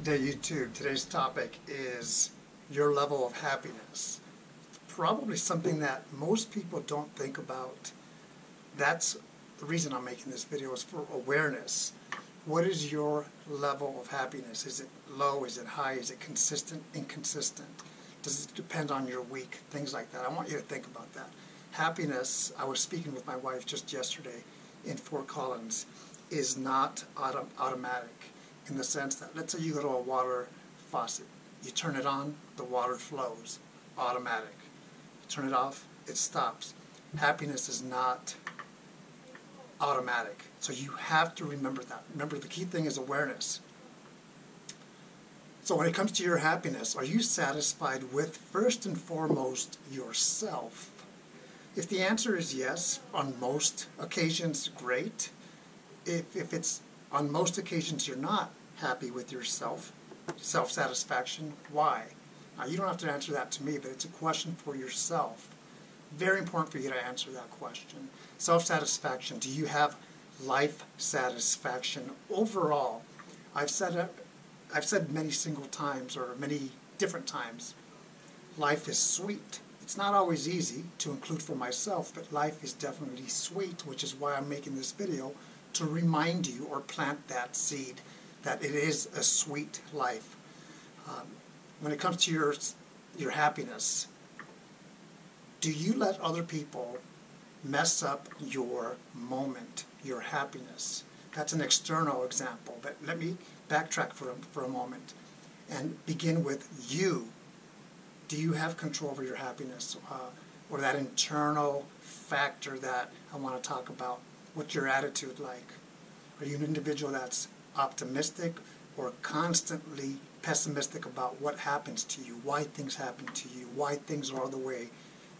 Day YouTube. Today's topic is your level of happiness. Probably something that most people don't think about. That's the reason I'm making this video, is for awareness. What is your level of happiness? Is it low? Is it high? Is it consistent? Inconsistent? Does it depend on your week? Things like that. I want you to think about that. Happiness, I was speaking with my wife just yesterday in Fort Collins, is not automatic. In the sense that, let's say you go to a water faucet. You turn it on, the water flows. Automatic. You turn it off, it stops. Happiness is not automatic. So you have to remember that. Remember, the key thing is awareness. So when it comes to your happiness, are you satisfied with, first and foremost, yourself? If the answer is yes, on most occasions, great. If it's on most occasions you're not happy with yourself, self-satisfaction, why? Now, you don't have to answer that to me, but it's a question for yourself. Very important for you to answer that question. Self-satisfaction, do you have life satisfaction overall? I've said many single times, or many different times, life is sweet. It's not always easy to include for myself, but life is definitely sweet, which is why I'm making this video, to remind you or plant that seed that it is a sweet life. When it comes to your happiness, do you let other people mess up your moment, your happiness? That's an external example, but let me backtrack for a moment and begin with you. Do you have control over your happiness, or that internal factor that I want to talk about? What's your attitude like? Are you an individual that's optimistic or constantly pessimistic about what happens to you, why things happen to you, why things are the way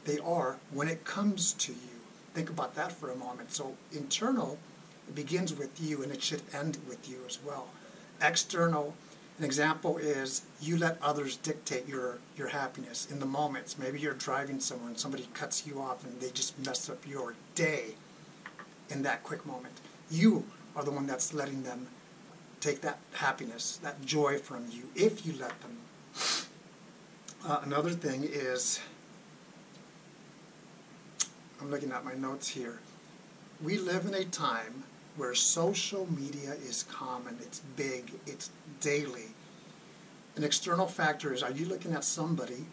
they are when it comes to you? Think about that for a moment. So internal, it begins with you, and it should end with you as well. External, an example is you let others dictate your happiness in the moments. Maybe you're driving somewhere and somebody cuts you off and they just mess up your day in that quick moment. You are the one that's letting them take that happiness, that joy from you, if you let them. Another thing is, I'm looking at my notes here. We live in a time where social media is common, it's big, it's daily. An external factor is, are you looking at somebody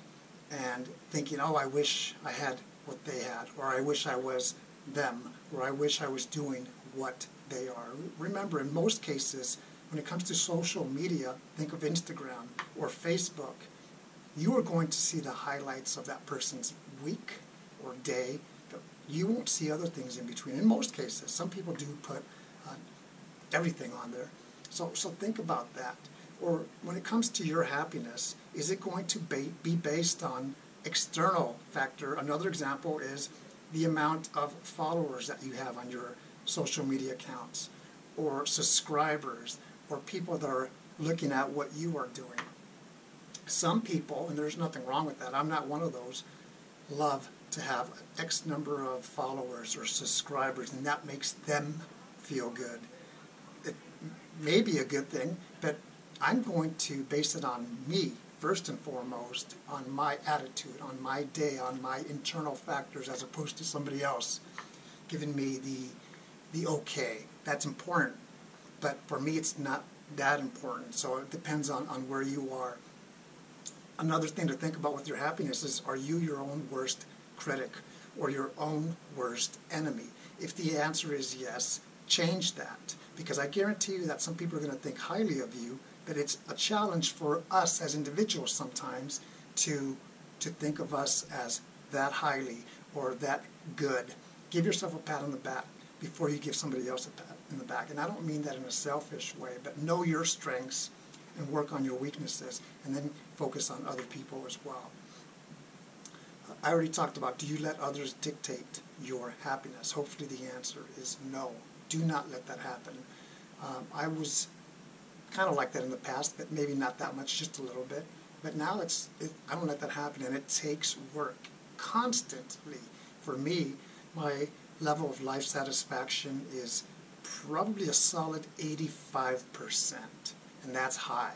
and thinking, oh, I wish I had what they had, or I wish I was them, or I wish I was doing what they are? Remember, in most cases, when it comes to social media, think of Instagram or Facebook, you are going to see the highlights of that person's week or day. You won't see other things in between. In most cases, some people do put everything on there. So think about that. Or when it comes to your happiness, is it going to be based on external factor? Another example is the amount of followers that you have on your social media accounts, or subscribers, or people that are looking at what you are doing. Some people, and there's nothing wrong with that, I'm not one of those, love to have X number of followers or subscribers, and that makes them feel good. It may be a good thing, but I'm going to base it on me, first and foremost, on my attitude, on my day, on my internal factors, as opposed to somebody else giving me the okay. That's important, but for me it's not that important, so it depends on where you are. Another thing to think about with your happiness is, are you your own worst critic or your own worst enemy? If the answer is yes, change that, because I guarantee you that some people are going to think highly of you, but it's a challenge for us as individuals sometimes to think of us as that highly or that good. Give yourself a pat on the back before you give somebody else a pat in the back. And I don't mean that in a selfish way, but know your strengths and work on your weaknesses, and then focus on other people as well. I already talked about, do you let others dictate your happiness? Hopefully the answer is no. Do not let that happen. I was kind of like that in the past, but maybe not that much, just a little bit. But now I don't let that happen, and it takes work constantly. For me, my level of life satisfaction is probably a solid 85%, and that's high.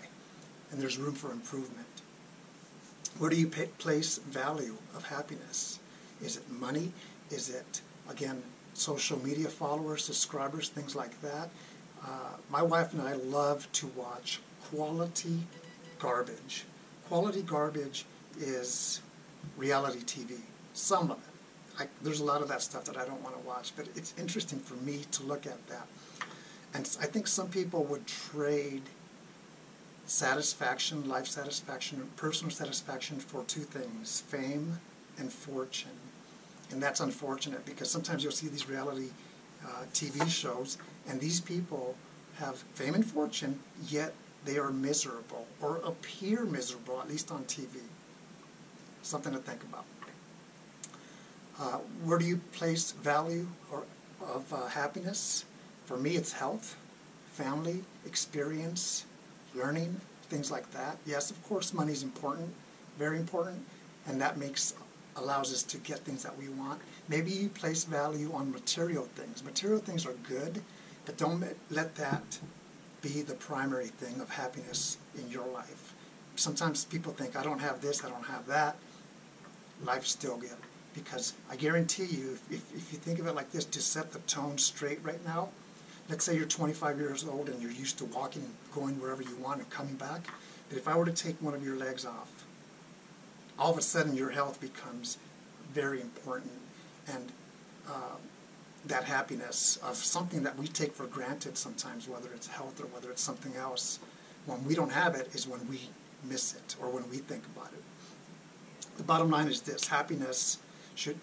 and there's room for improvement. Where do you place value of happiness? Is it money? Is it, again, social media followers, subscribers, things like that? My wife and I love to watch quality garbage. Quality garbage is reality TV. Some of it. There's a lot of that stuff that I don't want to watch, but it's interesting for me to look at that. And I think some people would trade satisfaction, life satisfaction, and personal satisfaction for two things: fame and fortune. And that's unfortunate, because sometimes you'll see these reality TV shows, and these people have fame and fortune, yet they are miserable, or appear miserable, at least on TV. Something to think about. Where do you place value of happiness? For me, it's health, family, experience, learning, things like that. Yes, of course, money is important, very important, and that allows us to get things that we want. Maybe you place value on material things. Material things are good, but don't let that be the primary thing of happiness in your life. Sometimes people think, I don't have this, I don't have that. Life's still good. Because I guarantee you, if you think of it like this, to set the tone straight right now, let's say you're 25 years old and you're used to walking, going wherever you want and coming back. But if I were to take one of your legs off, all of a sudden your health becomes very important. And that happiness of something that we take for granted sometimes, whether it's health or whether it's something else, when we don't have it is when we miss it, or when we think about it. The bottom line is this: happiness,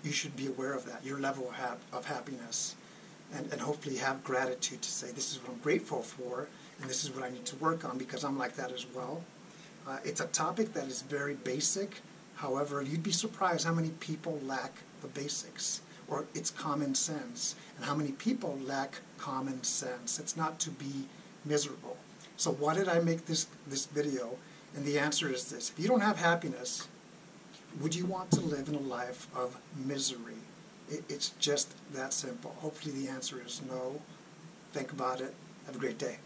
you should be aware of that, your level of happiness, and hopefully have gratitude to say, this is what I'm grateful for, and this is what I need to work on, because I'm like that as well. It's a topic that is very basic. However, you'd be surprised how many people lack the basics, or it's common sense, and how many people lack common sense. It's not to be miserable. So why did I make this video? And the answer is this: if you don't have happiness, would you want to live in a life of misery? It's just that simple. Hopefully the answer is no. Think about it. Have a great day.